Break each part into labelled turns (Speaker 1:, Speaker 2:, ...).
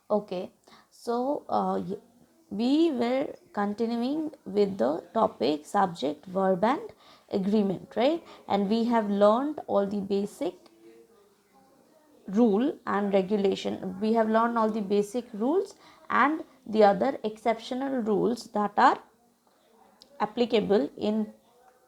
Speaker 1: Okay, so we were continuing with the topic subject, verb, and agreement, right? And we have learned all the basic rule and regulation. We have learned all the basic rules and the other exceptional rules that are applicable in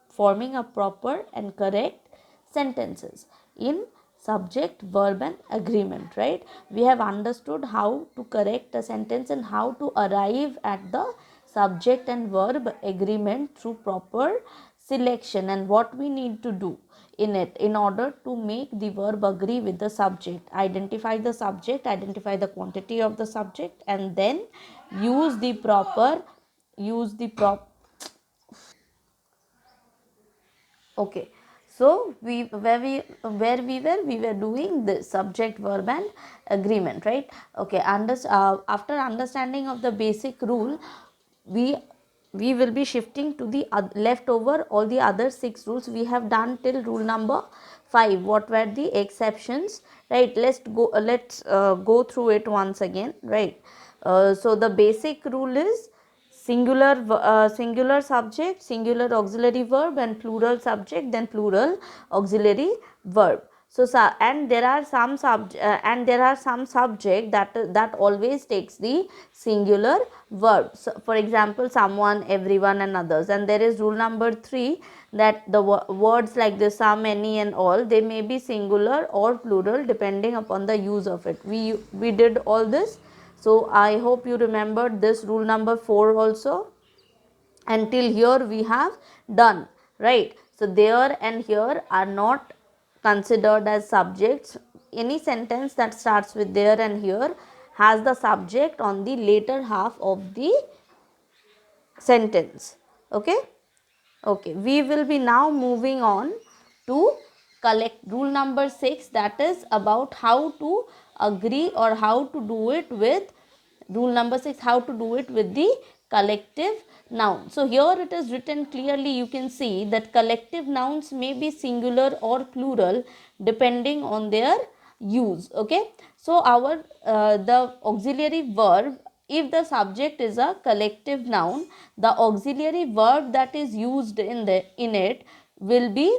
Speaker 1: forming a proper and correct sentences in subject, verb, and agreement, right? We have understood how to correct a sentence and how to arrive at the subject and verb agreement through proper selection, and what we need to do in it in order to make the verb agree with the subject. Identify the subject, identify the quantity of the subject, and then use the proper use the prop Okay, so we were doing the subject, verb, and agreement, right? Okay, after understanding of the basic rule, we we will be shifting to the leftover all the other 6 rules we have done till rule number 5. What were the exceptions, right? Let's go through it once again, right? So the basic rule is singular subject, singular auxiliary verb, and plural subject, then plural auxiliary verb. And there are some subject that always takes the singular verb. So for example, someone, everyone, and others. And there is rule number 3, that the words like the some, any, and all, they may be singular or plural depending upon the use of it. We did all this. So I hope you remembered this rule number 4 also. Until here we have done, right? So there and here are not considered as subjects. Any sentence that starts with there and here has the subject on the later half of the sentence. Okay. Okay, we will be now moving on to collect rule number 6, that is about how to agree or how to do it with rule number 6, how to do it with the collective noun. So here it is written clearly, you can see that collective nouns may be singular or plural depending on their use. Okay, so our the auxiliary verb, if the subject is a collective noun, the auxiliary verb that is used in it will be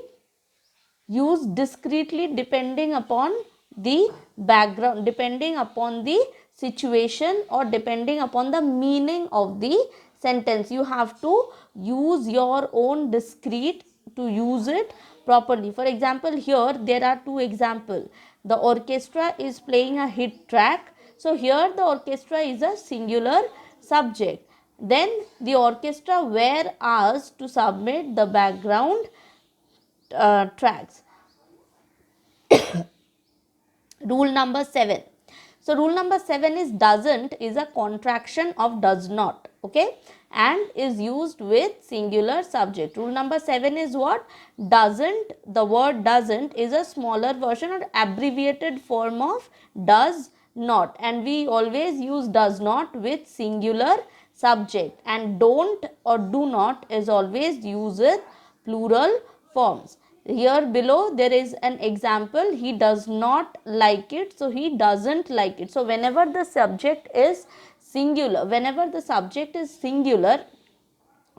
Speaker 1: used discreetly depending upon the background, depending upon the situation, or depending upon the meaning of the sentence. You have to use your own discrete to use it properly. For example, here there are 2 examples. The orchestra is playing a hit track. So here the orchestra is a singular subject. Then the orchestra were asked to submit the background tracks. Rule number 7. So rule number 7 is doesn't is a contraction of does not, okay, and is used with singular subject. Rule number 7 is what? Doesn't. The word doesn't is a smaller version or abbreviated form of does not, and we always use does not with singular subject, and don't or do not is always used with plural forms. Here below there is an example, he does not like it, so he doesn't like it. So whenever the subject is singular,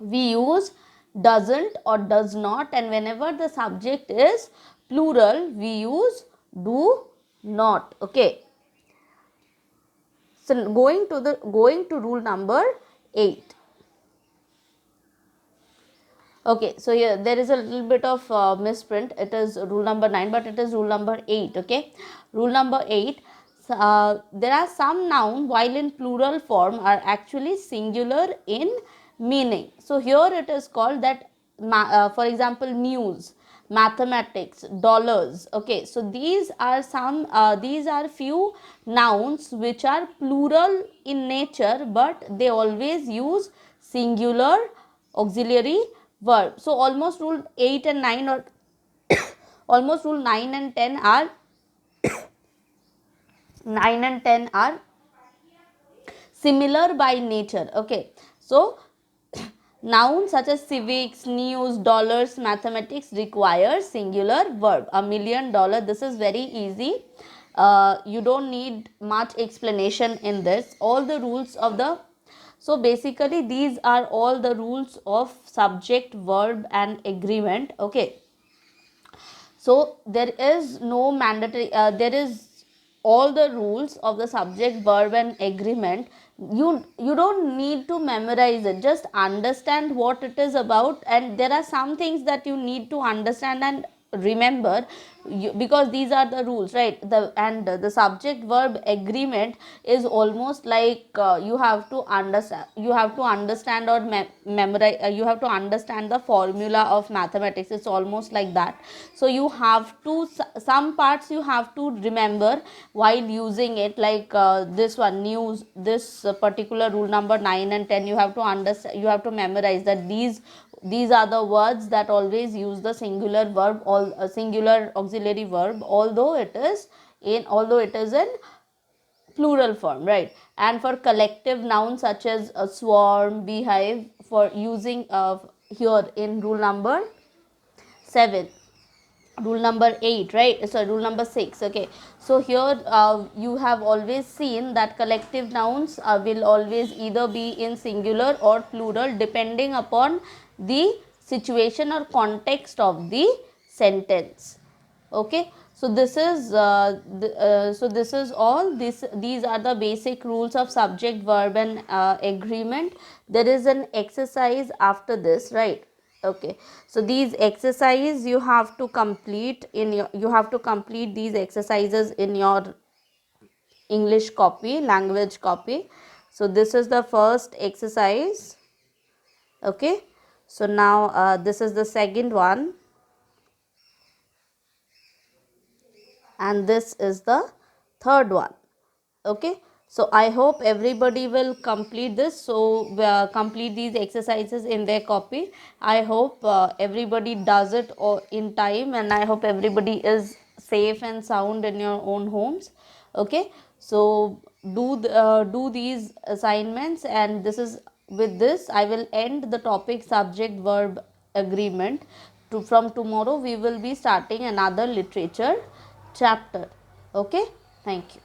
Speaker 1: we use doesn't or does not, and whenever the subject is plural we use do not. Okay, so going to rule number 8. Okay, so here there is a little bit of misprint. It is rule number 9, but it is rule number 8. Okay, rule number 8. There are some noun while in plural form are actually singular in meaning. So here it is called that, for example, news, mathematics, dollars. Okay, so these are few nouns which are plural in nature, but they always use singular auxiliary verb. So almost rule 8 and 9 or almost rule 9 and 10 are 9 and 10 are similar by nature. Okay, so nouns such as civics, news, dollars, mathematics require singular verb. $1 million, this is very easy. You don't need much explanation in this. All the rules of the, so basically these are all the rules of subject, verb and agreement. Okay, so there is no mandatory, there is all the rules of the subject, verb and agreement. You don't need to memorize it, just understand what it is about, and there are some things that you need to understand and remember, because these are the rules, right? The subject verb agreement is almost like, you have to understand or memorize, you have to understand the formula of mathematics. It's almost like that. So you have to, some parts you have to remember while using it, like this one, news, this particular rule number 9 and 10, you have to understand, you have to memorize that these are the words that always use the singular verb, or singular auxiliary verb, although it is in plural form, right? And for collective nouns such as a swarm, beehive, for using here in rule number 7, rule number 8, right? So rule number 6. Okay, so here you have always seen that collective nouns will always either be in singular or plural, depending upon the situation or context of the sentence. Okay, so this is so this is all, these are the basic rules of subject, verb and agreement. There is an exercise after this, right? Okay, so these exercises you have to complete in your, you have to complete these exercises in your English copy, language copy. So this is the first exercise. Okay, so now this is the second one, and this is the third one. Okay, so I hope everybody will complete this. So complete these exercises in their copy. I hope everybody does it in time, and I hope everybody is safe and sound in your own homes. Okay, so do these assignments, and this is, with this I will end the topic subject verb agreement. From tomorrow we will be starting another literature chapter. Okay, thank you.